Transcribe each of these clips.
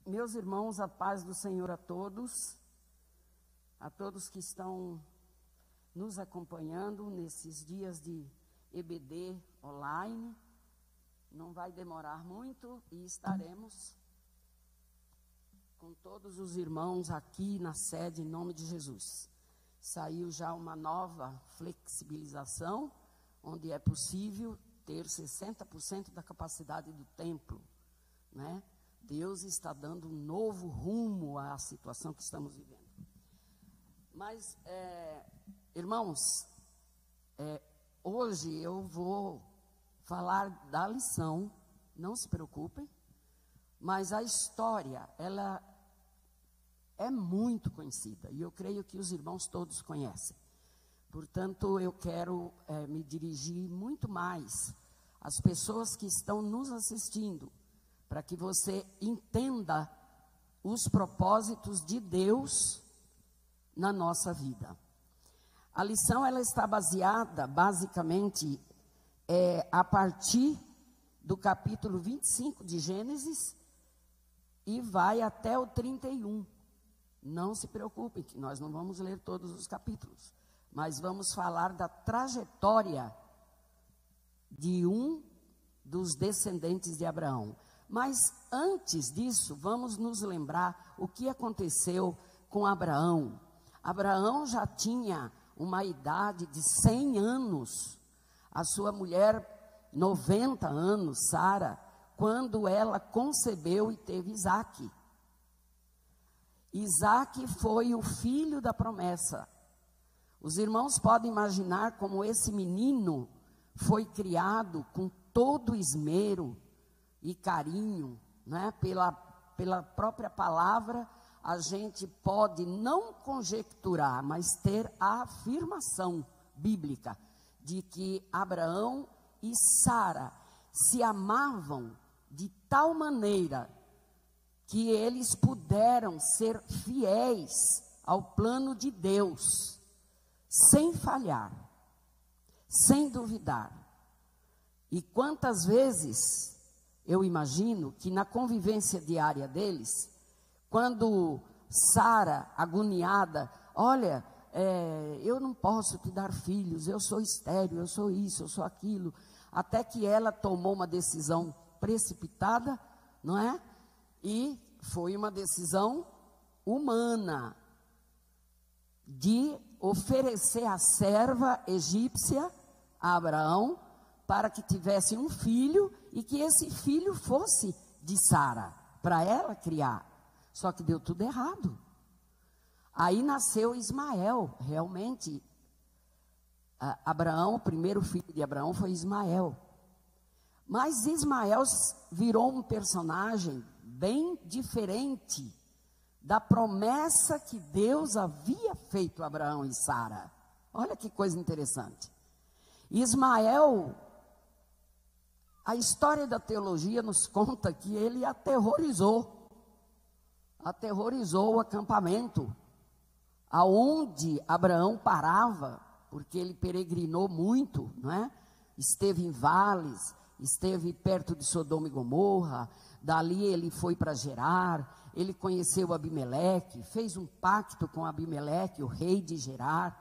Meus irmãos, a paz do Senhor a todos que estão nos acompanhando nesses dias de EBD online. Não vai demorar muito e estaremos com todos os irmãos aqui na sede em nome de Jesus. Saiu já uma nova flexibilização, onde é possível ter 60% da capacidade do templo, né? Deus está dando um novo rumo à situação que estamos vivendo. Mas, irmãos, hoje eu vou falar da lição, não se preocupem, mas a história, ela é muito conhecida, e eu creio que os irmãos todos conhecem. Portanto, eu quero me dirigir muito mais às pessoas que estão nos assistindo, para que você entenda os propósitos de Deus na nossa vida. A lição ela está baseada, basicamente, a partir do capítulo 25 de Gênesis e vai até o 31. Não se preocupem, que nós não vamos ler todos os capítulos, mas vamos falar da trajetória de um dos descendentes de Abraão. Mas antes disso, vamos nos lembrar o que aconteceu com Abraão. Abraão já tinha uma idade de 100 anos, a sua mulher 90 anos, Sara, quando ela concebeu e teve Isaque. Isaque foi o filho da promessa. Os irmãos podem imaginar como esse menino foi criado com todo esmero e carinho, né? Pela própria palavra, a gente pode não conjecturar, mas ter a afirmação bíblica de que Abraão e Sara se amavam de tal maneira que eles puderam ser fiéis ao plano de Deus, sem falhar, sem duvidar. E quantas vezes eu imagino que na convivência diária deles, quando Sara, agoniada, olha, eu não posso te dar filhos, eu sou estéril, eu sou isso, eu sou aquilo, até que ela tomou uma decisão precipitada, não é? E foi uma decisão humana, de oferecer a serva egípcia a Abraão, para que tivesse um filho, e que esse filho fosse de Sara, para ela criar. Só que deu tudo errado. Aí nasceu Ismael, realmente. Abraão, o primeiro filho de Abraão foi Ismael. Mas Ismael virou um personagem bem diferente da promessa que Deus havia feito a Abraão e Sara. Olha que coisa interessante. Ismael, a história da teologia nos conta que ele aterrorizou o acampamento, aonde Abraão parava, porque ele peregrinou muito, não é? Esteve em vales, esteve perto de Sodoma e Gomorra, dali ele foi para Gerar, ele conheceu Abimeleque, fez um pacto com Abimeleque, o rei de Gerar,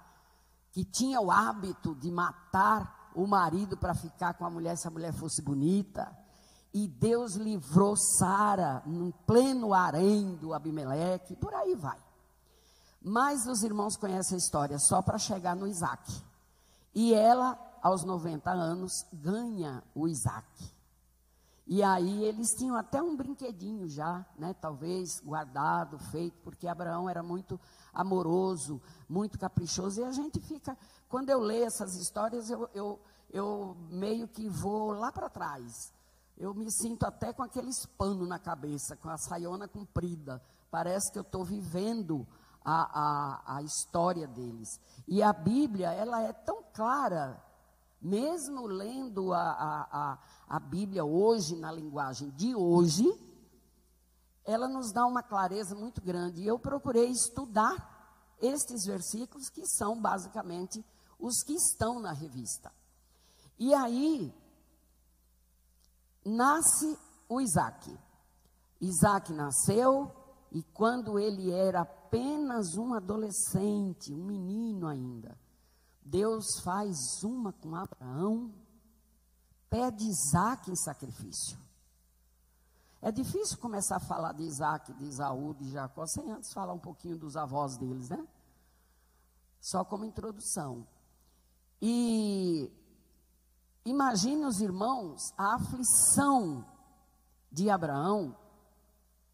que tinha o hábito de matar o marido para ficar com a mulher se a mulher fosse bonita. E Deus livrou Sara no pleno harém do Abimeleque, por aí vai. Mas os irmãos conhecem a história só para chegar no Isaque. E ela, aos 90 anos, ganha o Isaque. E aí eles tinham até um brinquedinho já, né, talvez guardado, feito, porque Abraão era muito amoroso, muito caprichoso. E a gente fica, quando eu leio essas histórias, eu meio que vou lá para trás. Eu me sinto até com aqueles panos na cabeça, com a saiona comprida. Parece que eu estou vivendo a história deles. E a Bíblia, ela é tão clara, mesmo lendo a Bíblia hoje, na linguagem de hoje, ela nos dá uma clareza muito grande. E eu procurei estudar estes versículos, que são basicamente os que estão na revista. E aí nasce o Isaque. Isaac nasceu, e quando ele era apenas um adolescente, um menino ainda, Deus faz uma com Abraão, pede Isaac em sacrifício. É difícil começar a falar de Isaac, de Esaú, de Jacó, sem antes falar um pouquinho dos avós deles, né? Só como introdução. E imagine os irmãos, a aflição de Abraão,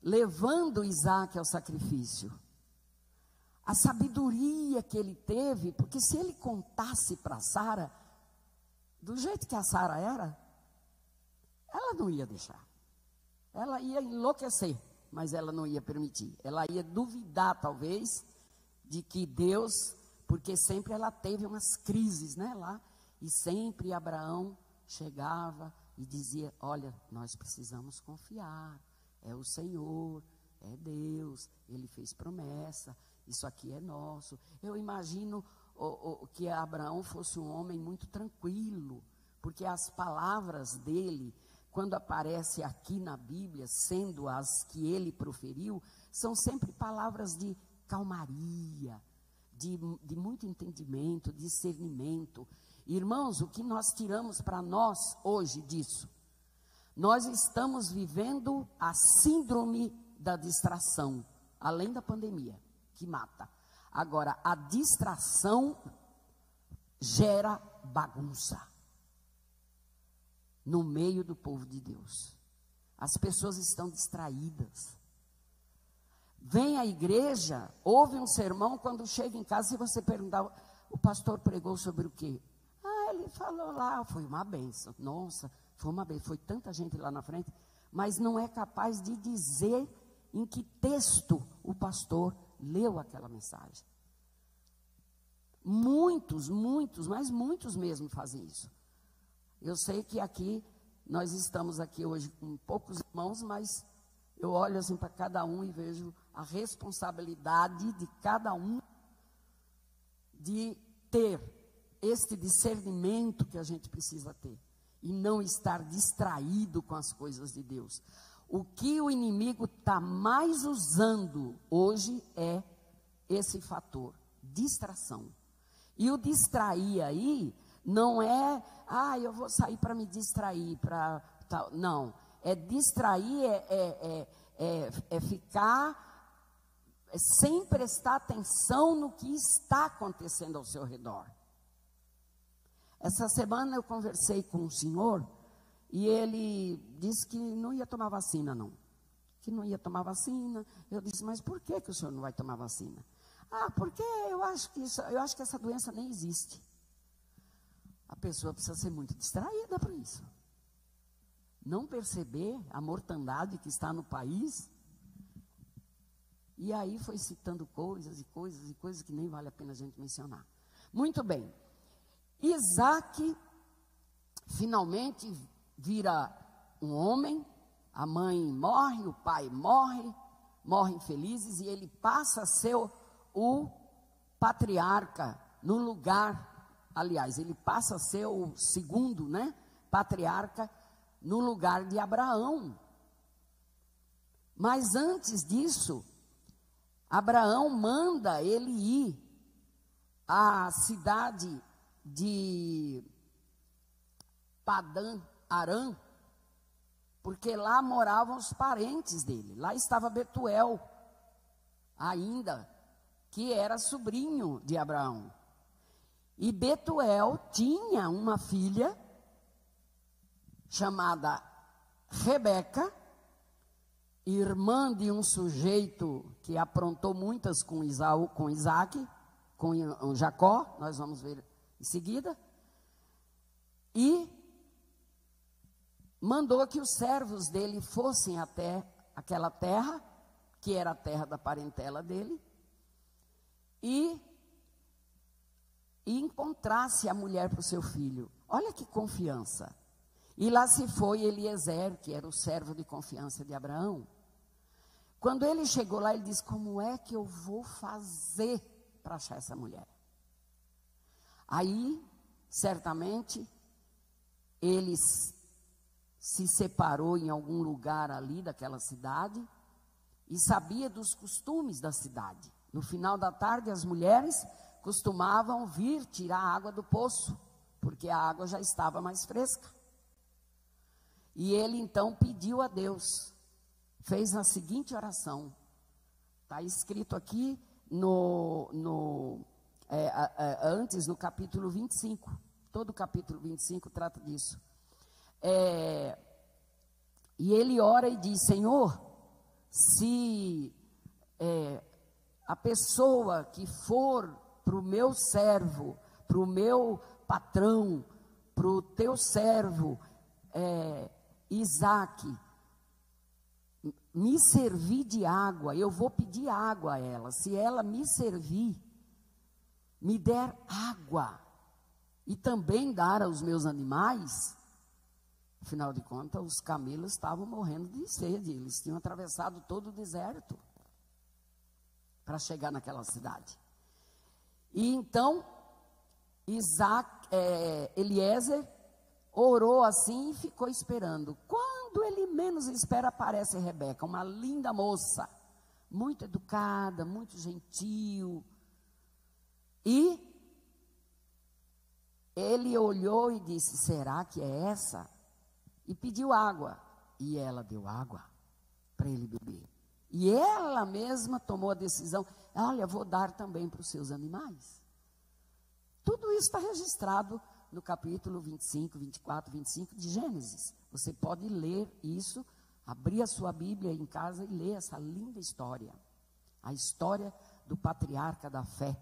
levando Isaac ao sacrifício. A sabedoria que ele teve, porque se ele contasse para Sara, do jeito que a Sara era, ela não ia deixar. Ela ia enlouquecer, mas ela não ia permitir. Ela ia duvidar, talvez, de que Deus, porque sempre ela teve umas crises, né, lá, e sempre Abraão chegava e dizia: olha, nós precisamos confiar, é o Senhor, é Deus, Ele fez promessa, isso aqui é nosso. Eu imagino que Abraão fosse um homem muito tranquilo, porque as palavras dele, quando aparece aqui na Bíblia, sendo as que ele proferiu, são sempre palavras de calmaria, de muito entendimento, discernimento. Irmãos, o que nós tiramos para nós hoje disso? Nós estamos vivendo a síndrome da distração, além da pandemia, que mata. Agora, a distração gera bagunça no meio do povo de Deus. As pessoas estão distraídas. Vem à igreja, ouve um sermão, quando chega em casa, se você perguntar, o pastor pregou sobre o quê? Ele falou lá, foi uma bênção. Nossa, foi uma bênção, foi tanta gente lá na frente, mas não é capaz de dizer em que texto o pastor leu aquela mensagem. Muitos, mas muitos mesmo fazem isso. Eu sei que aqui, nós estamos aqui hoje com poucos irmãos, mas eu olho assim para cada um e vejo a responsabilidade de cada um de ter este discernimento que a gente precisa ter e não estar distraído com as coisas de Deus. O que o inimigo está mais usando hoje é esse fator, distração. E o distrair aí não é, eu vou sair para me distrair, não, é distrair, é ficar sem prestar atenção no que está acontecendo ao seu redor. Essa semana eu conversei com um senhor e ele disse que não ia tomar vacina, não. Que não ia tomar vacina. Eu disse, mas por que o senhor não vai tomar vacina? Porque eu acho que essa doença nem existe. A pessoa precisa ser muito distraída para isso. Não perceber a mortandade que está no país. E aí foi citando coisas que nem vale a pena a gente mencionar. Muito bem. Isaac finalmente vira um homem, a mãe morre, o pai morrem felizes, e ele passa a ser o patriarca no lugar, aliás, ele passa a ser o segundo, patriarca no lugar de Abraão. Mas antes disso, Abraão manda ele ir à cidade de Padã Arã, porque lá moravam os parentes dele. Lá estava Betuel, ainda, que era sobrinho de Abraão. E Betuel tinha uma filha chamada Rebeca, irmã de um sujeito que aprontou muitas com Isaac, com Jacó, nós vamos ver em seguida, e mandou que os servos dele fossem até aquela terra, que era a terra da parentela dele, e encontrasse a mulher para o seu filho. Olha que confiança. E lá se foi Eliezer, que era o servo de confiança de Abraão. Quando ele chegou lá, ele disse, como é que eu vou fazer para achar essa mulher? Aí, certamente, eles se separou em algum lugar ali daquela cidade e sabia dos costumes da cidade. No final da tarde, as mulheres costumavam vir tirar a água do poço, porque a água já estava mais fresca. E ele então pediu a Deus, fez a seguinte oração. Está escrito aqui antes no capítulo 25. Todo o capítulo 25 trata disso. E ele ora e diz: Senhor, se a pessoa que for para o meu servo, para o meu patrão, para o teu servo Isaque, me servir de água, eu vou pedir água a ela. Se ela me servir, me der água e também dar aos meus animais, afinal de contas, os camelos estavam morrendo de sede, eles tinham atravessado todo o deserto para chegar naquela cidade. E então, Eliezer orou assim e ficou esperando. Quando ele menos espera, aparece Rebeca, uma linda moça, muito educada, muito gentil. E ele olhou e disse: será que é essa? E pediu água. E ela deu água para ele beber. E ela mesma tomou a decisão: olha, vou dar também para os seus animais. Tudo isso está registrado no capítulo 25, 24, 25 de Gênesis. Você pode ler isso, abrir a sua Bíblia em casa e ler essa linda história. A história do patriarca da fé,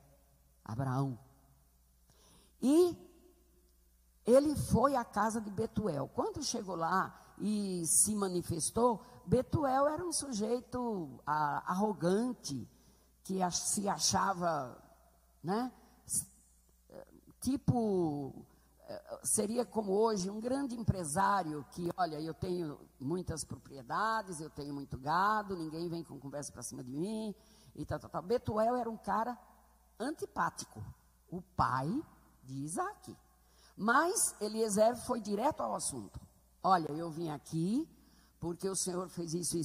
Abraão. E ele foi à casa de Betuel. Quando chegou lá e se manifestou, Betuel era um sujeito arrogante, que se achava, né, seria como hoje um grande empresário que, olha, eu tenho muitas propriedades, eu tenho muito gado, ninguém vem com conversa para cima de mim, e tal. Betuel era um cara antipático, o pai de Isaque. Mas Eliezer foi direto ao assunto. Olha, eu vim aqui porque o Senhor fez isso,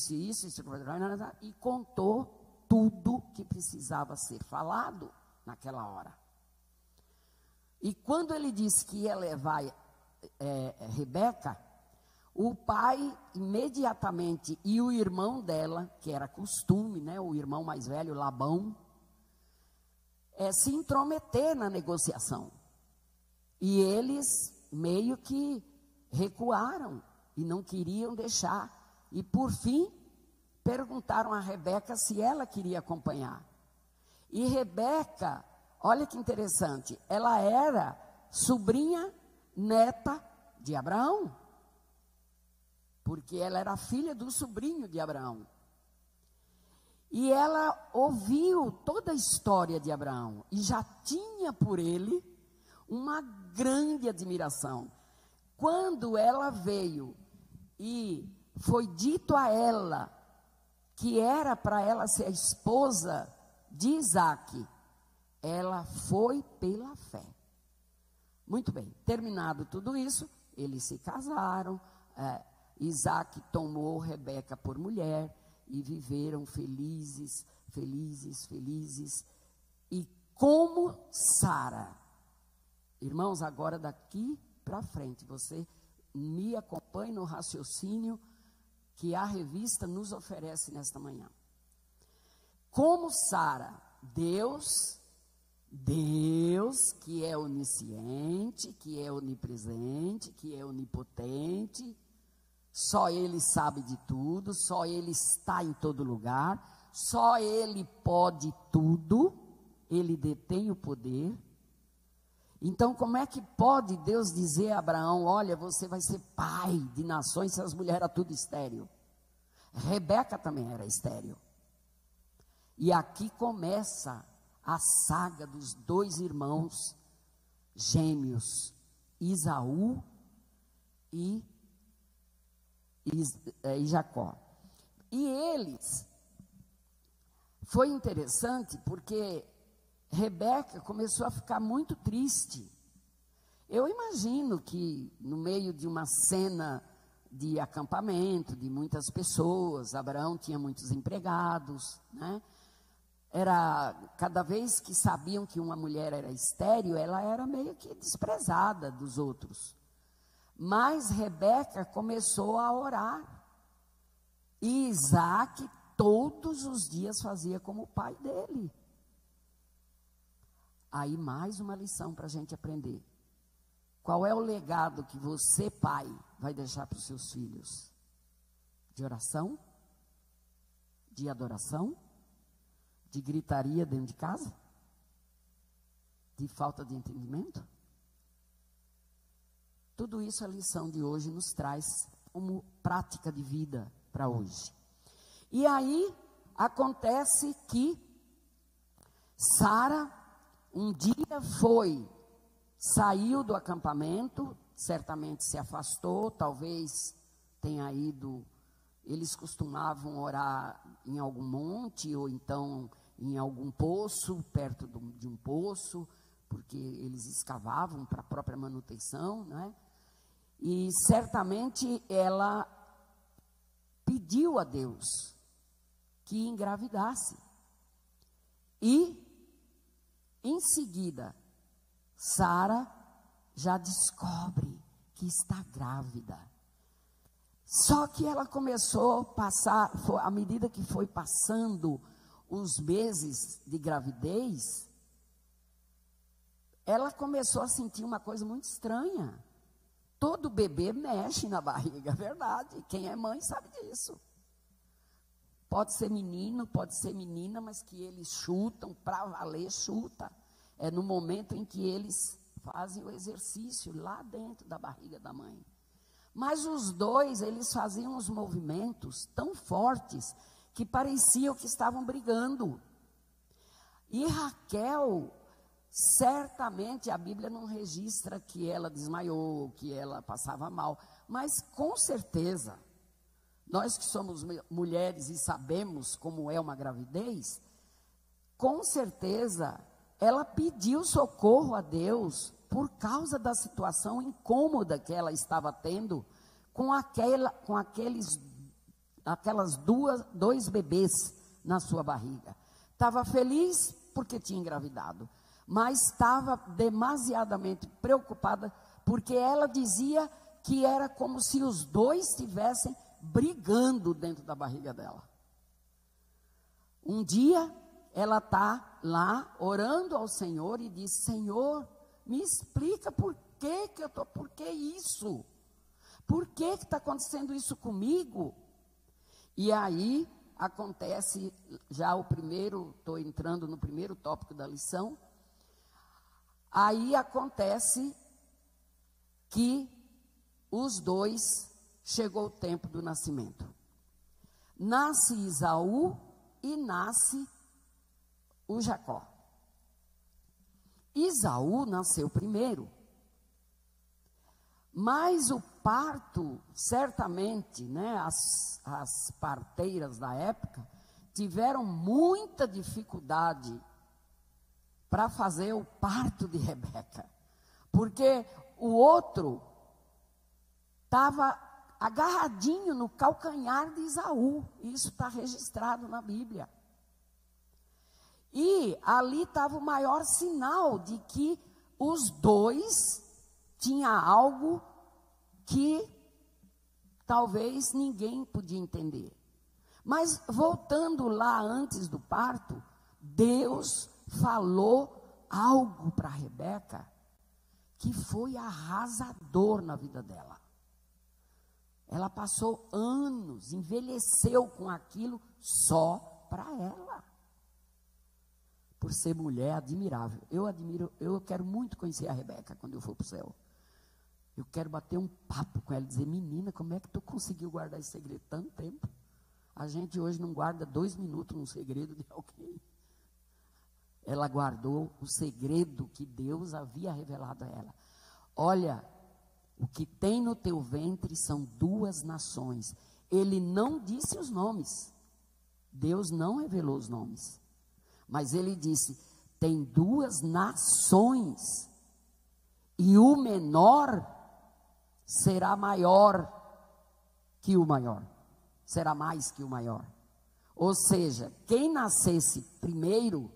e contou tudo que precisava ser falado naquela hora. E quando ele disse que ia levar Rebeca, o pai imediatamente, e o irmão dela, que era costume, né, o irmão mais velho, Labão, se intrometer na negociação. E eles meio que recuaram e não queriam deixar. E por fim, perguntaram a Rebeca se ela queria acompanhar. E Rebeca, olha que interessante, ela era sobrinha neta de Abraão. Porque ela era filha do sobrinho de Abraão. E ela ouviu toda a história de Abraão e já tinha por ele uma grande admiração. Quando ela veio e foi dito a ela que era para ela ser a esposa de Isaque, ela foi pela fé. Muito bem, terminado tudo isso, eles se casaram, Isaque tomou Rebeca por mulher e viveram felizes, felizes, felizes. E como Sara, irmãos, agora daqui para frente, você me acompanhe no raciocínio que a revista nos oferece nesta manhã. Como Sara, Deus que é onisciente, que é onipresente, que é onipotente, só Ele sabe de tudo, só Ele está em todo lugar, só Ele pode tudo, Ele detém o poder. Então, como é que pode Deus dizer a Abraão: olha, você vai ser pai de nações, se as mulheres eram tudo estéril? Rebeca também era estéril. E aqui começa a saga dos dois irmãos gêmeos, Isaú e Jacó. E eles, foi interessante porque Rebeca começou a ficar muito triste. Eu imagino que no meio de uma cena de acampamento, de muitas pessoas. Abraão tinha muitos empregados, né? Cada vez que sabiam que uma mulher era estéril, ela era meio que desprezada dos outros. Mas Rebeca começou a orar. E Isaac todos os dias fazia como o pai dele. Aí mais uma lição para a gente aprender. Qual é o legado que você, pai, vai deixar para os seus filhos? De oração? De adoração? De gritaria dentro de casa? De falta de entendimento? Tudo isso a lição de hoje nos traz como prática de vida para hoje. E aí acontece que Sara um dia saiu do acampamento, certamente se afastou, talvez tenha ido. Eles costumavam orar em algum monte ou então em algum poço, perto de um poço, porque eles escavavam para a própria manutenção, né? E certamente ela pediu a Deus que engravidasse. E, em seguida, Sara já descobre que está grávida. Só que ela começou a passar, à medida que foi passando os meses de gravidez, ela começou a sentir uma coisa muito estranha. Todo bebê mexe na barriga, é verdade. Quem é mãe sabe disso. Pode ser menino, pode ser menina, mas que eles chutam, para valer, chuta. É no momento em que eles fazem o exercício lá dentro da barriga da mãe. Mas os dois, eles faziam uns movimentos tão fortes que pareciam que estavam brigando. E Raquel, certamente a Bíblia não registra que ela desmaiou, que ela passava mal, mas com certeza, nós que somos mulheres e sabemos como é uma gravidez, com certeza ela pediu socorro a Deus por causa da situação incômoda que ela estava tendo com dois bebês na sua barriga. Estava feliz porque tinha engravidado, mas estava demasiadamente preocupada porque ela dizia que era como se os dois estivessem brigando dentro da barriga dela. Um dia ela está lá orando ao Senhor e diz: Senhor, me explica por que isso? Por que está acontecendo isso comigo? E aí acontece já estou entrando no primeiro tópico da lição. Aí acontece que os dois, chegou o tempo do nascimento. Nasce Esaú e nasce o Jacó. Esaú nasceu primeiro, mas o parto, certamente, né, as parteiras da época tiveram muita dificuldade para fazer o parto de Rebeca, porque o outro estava agarradinho no calcanhar de Esaú. Isso está registrado na Bíblia. E ali estava o maior sinal de que os dois tinham algo que talvez ninguém podia entender. Mas voltando lá antes do parto, Deus falou algo para Rebeca que foi arrasador na vida dela. Ela passou anos, envelheceu com aquilo só para ela. Por ser mulher, admirável. Eu quero muito conhecer a Rebeca quando eu for para o céu. Eu quero bater um papo com ela e dizer: menina, como é que tu conseguiu guardar esse segredo tanto tempo? A gente hoje não guarda 2 minutos no segredo de alguém. Ela guardou o segredo que Deus havia revelado a ela. Olha, o que tem no teu ventre são 2 nações. Ele não disse os nomes. Deus não revelou os nomes. Mas ele disse: tem 2 nações. E o menor será maior que o maior. Será mais que o maior. Ou seja, quem nascesse primeiro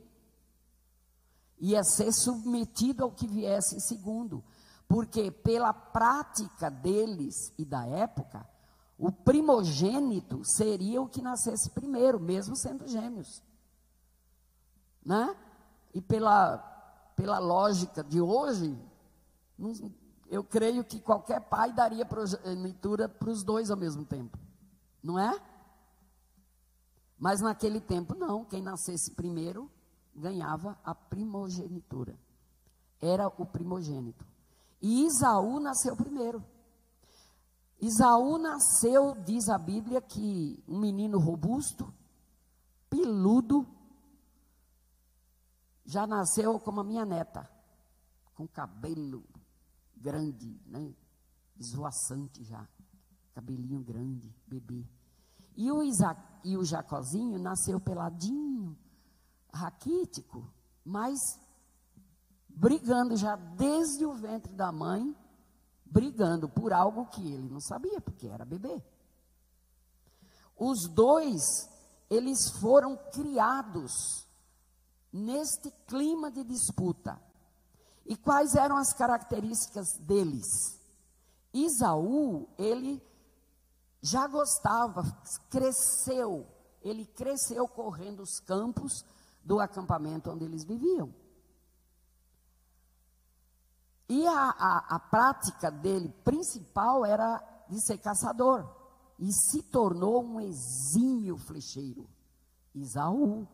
ia ser submetido ao que viesse em segundo. Porque pela prática deles e da época, o primogênito seria o que nascesse primeiro, mesmo sendo gêmeos. Né? E pela lógica de hoje, eu creio que qualquer pai daria progenitura para os dois ao mesmo tempo. Não é? Mas naquele tempo não, quem nascesse primeiro ganhava a primogenitura. Era o primogênito. E Isaú nasceu primeiro. Isaú nasceu, diz a Bíblia, que um menino robusto, peludo, já nasceu como a minha neta, com cabelo grande, né? Esvoaçante já, cabelinho grande, bebê. E o Jacozinho nasceu peladinho, raquítico, mas brigando já desde o ventre da mãe, brigando por algo que ele não sabia, porque era bebê. Os dois, eles foram criados neste clima de disputa. E quais eram as características deles? Isaú, ele já gostava, ele cresceu correndo os campos do acampamento onde eles viviam. E a prática dele principal era de ser caçador. E se tornou um exímio flecheiro. Isaú.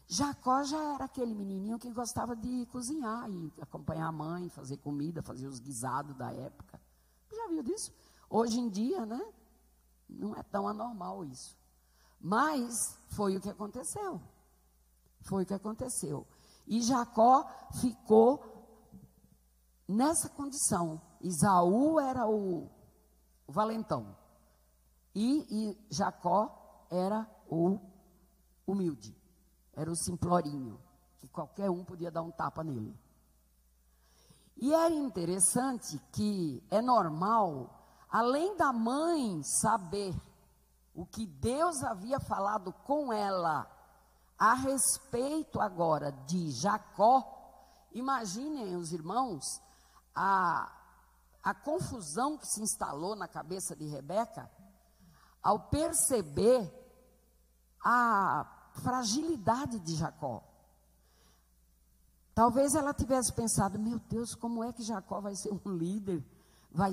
Jacó já era aquele menininho que gostava de cozinhar e acompanhar a mãe, fazer comida, fazer os guisados da época. Já viu disso? Hoje em dia, né? Não é tão anormal isso. Mas foi o que aconteceu. Foi o que aconteceu. E Jacó ficou nessa condição. Isaú era o valentão. E Jacó era o humilde. Era o simplorinho, que qualquer um podia dar um tapa nele. E era interessante que é normal, além da mãe saber o que Deus havia falado com ela a respeito agora de Jacó, imaginem os irmãos, a confusão que se instalou na cabeça de Rebeca, ao perceber a fragilidade de Jacó. Talvez ela tivesse pensado, meu Deus, como é que Jacó vai ser um líder? Vai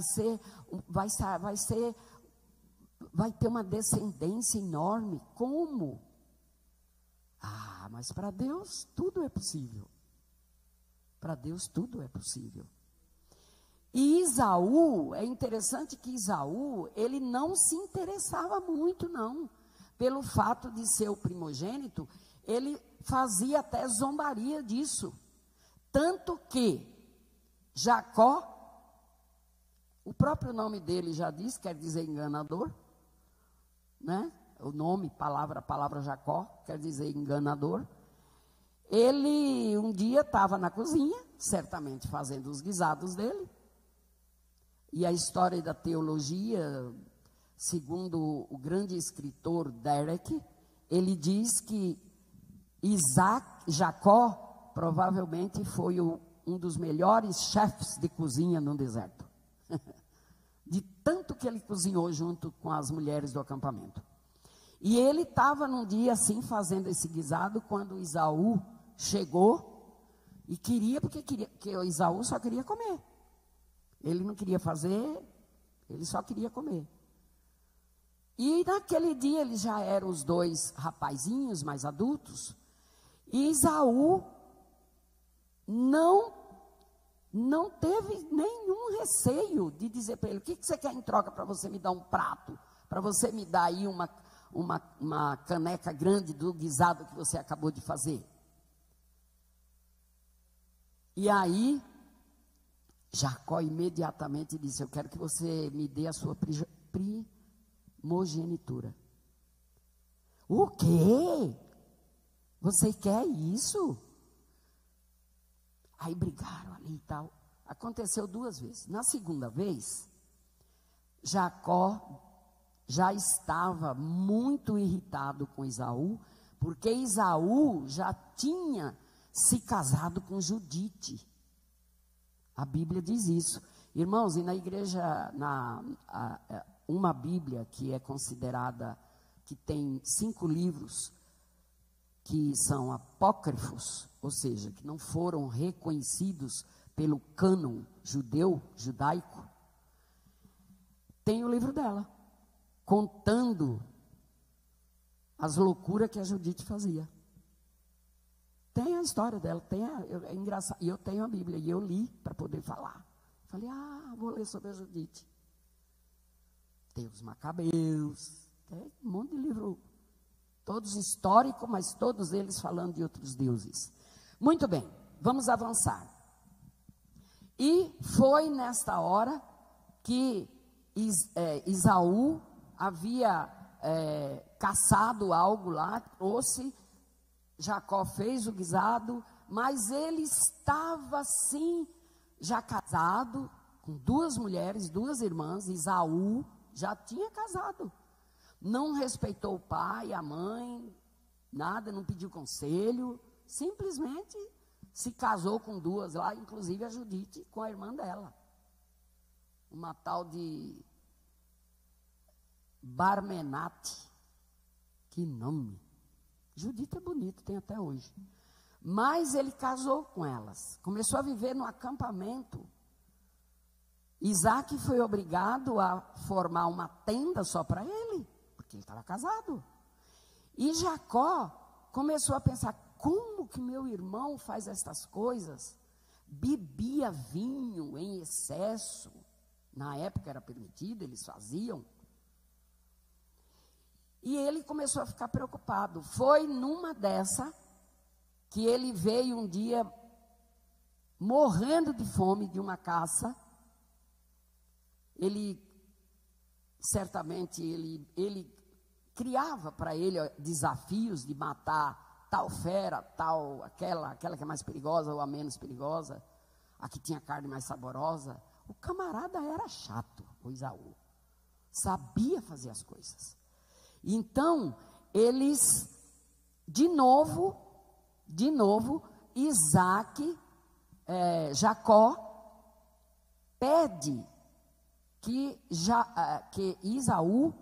ter uma descendência enorme. Como? Mas para Deus tudo é possível. Para Deus tudo é possível. E Isaú, é interessante que Isaú, ele não se interessava muito, não. Pelo fato de ser o primogênito, ele fazia até zombaria disso. Tanto que Jacó, o próprio nome dele já diz, quer dizer enganador, né? O nome, a palavra Jacó, quer dizer enganador. Ele um dia estava na cozinha, certamente fazendo os guisados dele. E a história da teologia, segundo o grande escritor Derek, ele diz que Jacó provavelmente foi um dos melhores chefes de cozinha no deserto. De tanto que ele cozinhou junto com as mulheres do acampamento. E ele estava num dia assim fazendo esse guisado quando Isaú chegou e porque o Isaú só queria comer. Ele não queria fazer, ele só queria comer. E naquele dia eles já eram os dois rapazinhos mais adultos. E Isaú não teve nenhum receio de dizer para ele, o que você quer em troca para você me dar um prato? Para você me dar aí uma caneca grande do guisado que você acabou de fazer. E aí, Jacó imediatamente disse, eu quero que você me dê a sua primogenitura. O quê? Você quer isso? Aí brigaram ali e tal. Aconteceu 2 vezes. Na segunda vez, Jacó já estava muito irritado com Esaú, porque Esaú já tinha se casado com Judite. A Bíblia diz isso. Irmãos, e na igreja, uma Bíblia que é considerada, que tem 5 livros, que são apócrifos, ou seja, que não foram reconhecidos pelo cânon judaico, tem o livro dela, contando as loucuras que a Judite fazia. Tem a história dela, é engraçado. E eu tenho a Bíblia, e eu li para poder falar. Falei, vou ler sobre a Judite. Tem os Macabeus, tem um monte de livro, todos históricos, mas todos eles falando de outros deuses. Muito bem, vamos avançar. E foi nesta hora que Esaú havia caçado algo lá, trouxe. Jacó fez o guisado, mas ele estava assim, já casado, com 2 mulheres, 2 irmãs. Esaú já tinha casado, não respeitou o pai, a mãe, nada, não pediu conselho, simplesmente se casou com 2 lá, inclusive a Judite com a irmã dela, uma tal de Barmenate. Que nome! Judite é bonito, tem até hoje. Mas ele casou com elas, começou a viver no acampamento. Isaac foi obrigado a formar uma tenda só para ele, porque ele estava casado. E Jacó começou a pensar, como que meu irmão faz estas coisas? Bebia vinho em excesso, na época era permitido, eles faziam. E ele começou a ficar preocupado. Foi numa dessa que ele veio um dia morrendo de fome de uma caça. Ele certamente ele criava para ele desafios de matar tal fera, tal aquela que é mais perigosa ou a menos perigosa, a que tinha carne mais saborosa. O camarada era chato, o Esaú. Sabia fazer as coisas. Então, eles, de novo, Jacó pede que Esaú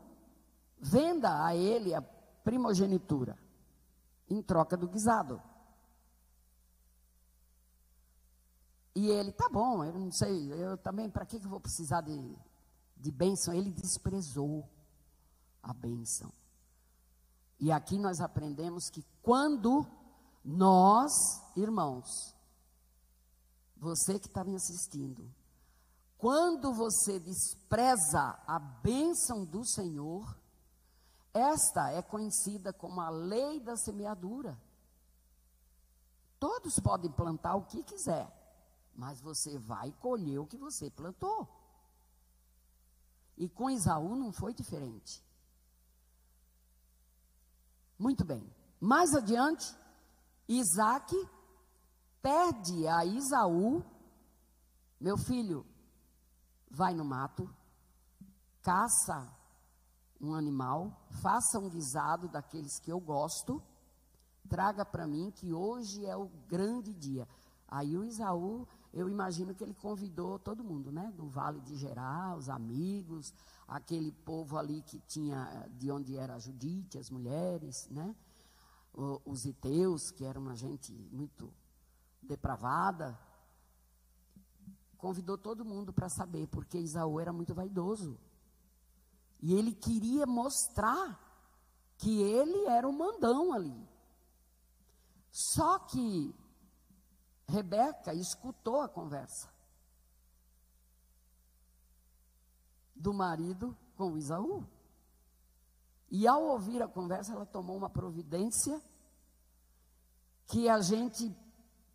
venda a ele a primogenitura, em troca do guisado. E ele, tá bom, eu não sei, eu também, para que eu vou precisar de bênção? Ele desprezou a bênção. E aqui nós aprendemos que quando nós, irmãos, você que está me assistindo, quando você despreza a bênção do Senhor, esta é conhecida como a lei da semeadura. Todos podem plantar o que quiser, mas você vai colher o que você plantou. E com Esaú não foi diferente. Muito bem, mais adiante, Isaac pede a Esaú, meu filho, vai no mato, caça um animal, faça um guisado daqueles que eu gosto, traga para mim que hoje é o grande dia. Aí o Esaú, eu imagino que ele convidou todo mundo, né, do Vale de Gerar, os amigos, aquele povo ali que tinha, de onde era a Judite, as mulheres, né, os heteus, que eram uma gente muito depravada, convidou todo mundo para saber, porque Esaú era muito vaidoso, e ele queria mostrar que ele era o mandão ali. Só que Rebeca escutou a conversa do marido com Esaú. E ao ouvir a conversa, ela tomou uma providência que a gente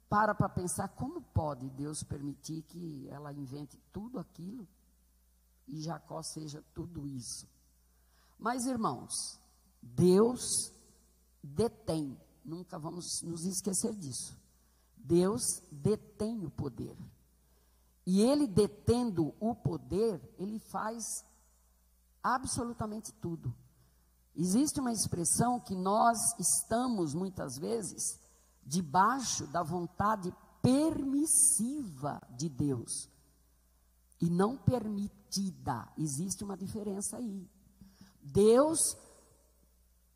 para pensar, como pode Deus permitir que ela invente tudo aquilo e Jacó seja tudo isso? Mas, irmãos, Deus detém, nunca vamos nos esquecer disso. Deus detém o poder. E ele detendo o poder, ele faz absolutamente tudo. Existe uma expressão que nós estamos, muitas vezes, debaixo da vontade permissiva de Deus e não permitida. Existe uma diferença aí. Deus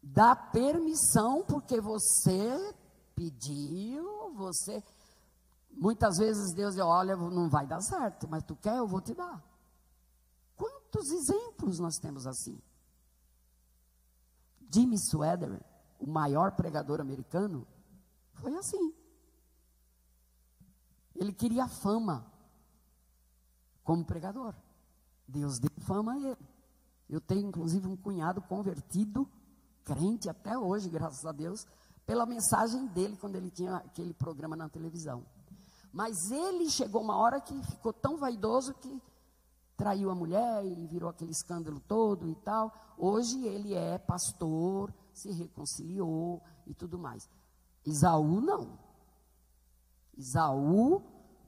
dá permissão porque você pediu, você... Muitas vezes Deus diz, olha, não vai dar certo, mas tu quer, eu vou te dar. Quantos exemplos nós temos assim? Jimmy Swaggart, o maior pregador americano, foi assim. Ele queria fama como pregador. Deus deu fama a ele. Eu tenho inclusive um cunhado convertido, crente até hoje, graças a Deus, pela mensagem dele quando ele tinha aquele programa na televisão. Mas ele chegou uma hora que ficou tão vaidoso que traiu a mulher e virou aquele escândalo todo e tal. Hoje ele é pastor, se reconciliou e tudo mais. Esaú não. Esaú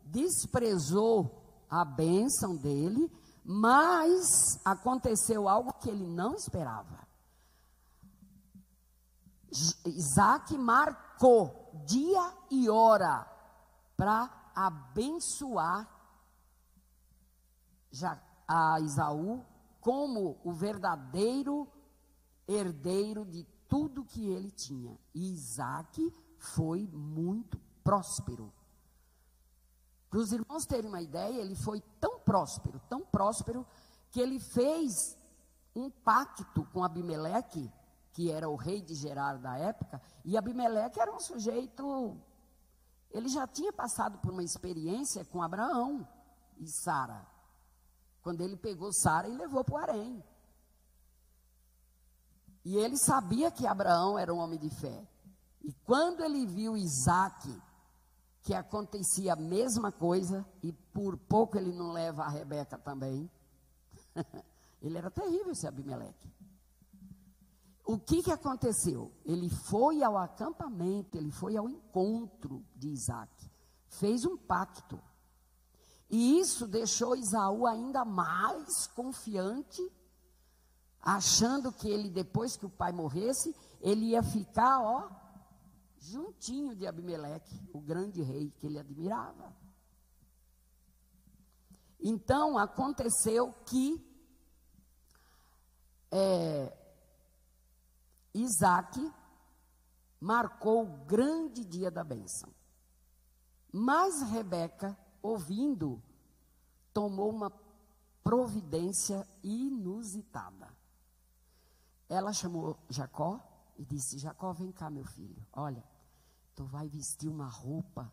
desprezou a bênção dele, mas aconteceu algo que ele não esperava. Isaac marcou dia e hora para abençoar a Esaú como o verdadeiro herdeiro de tudo que ele tinha. E Isaac foi muito próspero. Para os irmãos terem uma ideia, ele foi tão próspero, que ele fez um pacto com Abimeleque, que era o rei de Gerar da época, e Abimeleque era um sujeito, ele já tinha passado por uma experiência com Abraão e Sara, quando ele pegou Sara e levou para o harém. E ele sabia que Abraão era um homem de fé. E quando ele viu Isaac, que acontecia a mesma coisa, e por pouco ele não leva a Rebeca também, ele era terrível esse Abimeleque. O que aconteceu? Ele foi ao acampamento, ele foi ao encontro de Isaac, fez um pacto, e isso deixou Esaú ainda mais confiante, achando que ele, depois que o pai morresse, ele ia ficar, juntinho de Abimeleque, o grande rei que ele admirava. Então, aconteceu que Isaac marcou o grande dia da bênção. Mas Rebeca, ouvindo, tomou uma providência inusitada. Ela chamou Jacó e disse, Jacó, vem cá, meu filho, olha, tu vai vestir uma roupa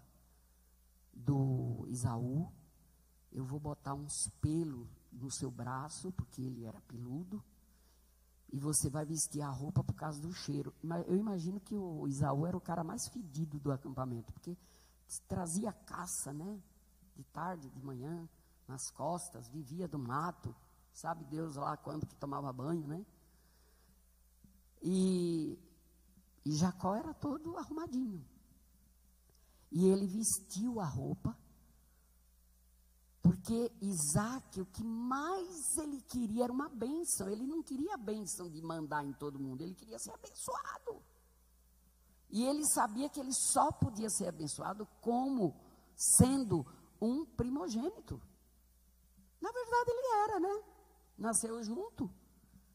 do Esaú, eu vou botar uns pelos no seu braço, porque ele era peludo, e você vai vestir a roupa por causa do cheiro. Eu imagino que o Esaú era o cara mais fedido do acampamento, porque trazia caça, né? De tarde, de manhã, nas costas, vivia do mato, sabe Deus lá quando que tomava banho, né? E Jacó era todo arrumadinho. E ele vestiu a roupa, porque Isaac, o que mais ele queria era uma bênção. Ele não queria a bênção de mandar em todo mundo, ele queria ser abençoado. E ele sabia que ele só podia ser abençoado como sendo um primogênito. Na verdade ele era, né? Nasceu junto,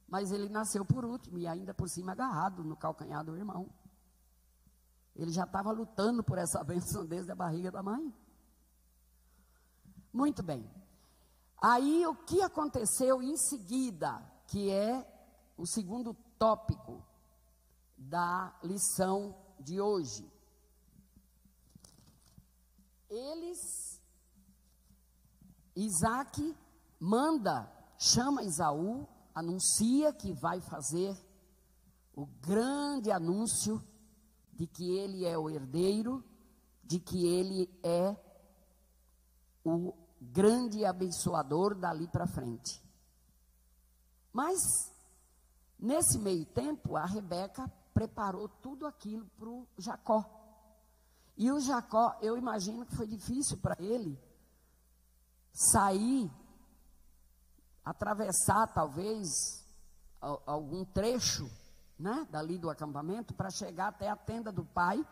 mas ele nasceu por último e ainda por cima agarrado no calcanhar do irmão. Ele já estava lutando por essa bênção desde a barriga da mãe. Muito bem. Aí o que aconteceu em seguida, que é o segundo tópico da lição de hoje. Isaac chama Esaú, anuncia que vai fazer o grande anúncio de que ele é o herdeiro, de que ele é o grande abençoador dali para frente. Mas, nesse meio tempo, a Rebeca preparou tudo aquilo para o Jacó. E o Jacó, eu imagino que foi difícil para ele sair, atravessar talvez algum trecho, né, dali do acampamento para chegar até a tenda do pai,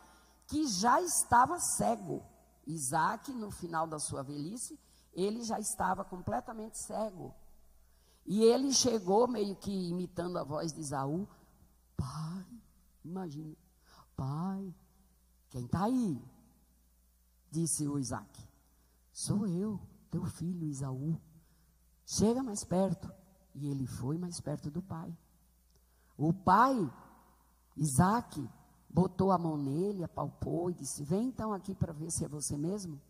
que já estava cego. Isaac, no final da sua velhice, ele já estava completamente cego. E ele chegou meio que imitando a voz de Esaú. Pai, imagina, pai, quem está aí? Disse o Isaac. Sou eu, teu filho Esaú. Chega mais perto. E ele foi mais perto do pai. O pai, Isaac, botou a mão nele, apalpou e disse, vem então aqui para ver se é você mesmo.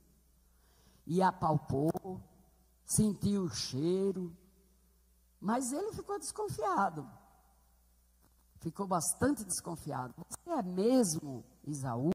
E apalpou, sentiu o cheiro, mas ele ficou desconfiado. Ficou bastante desconfiado. Você é mesmo Esaú?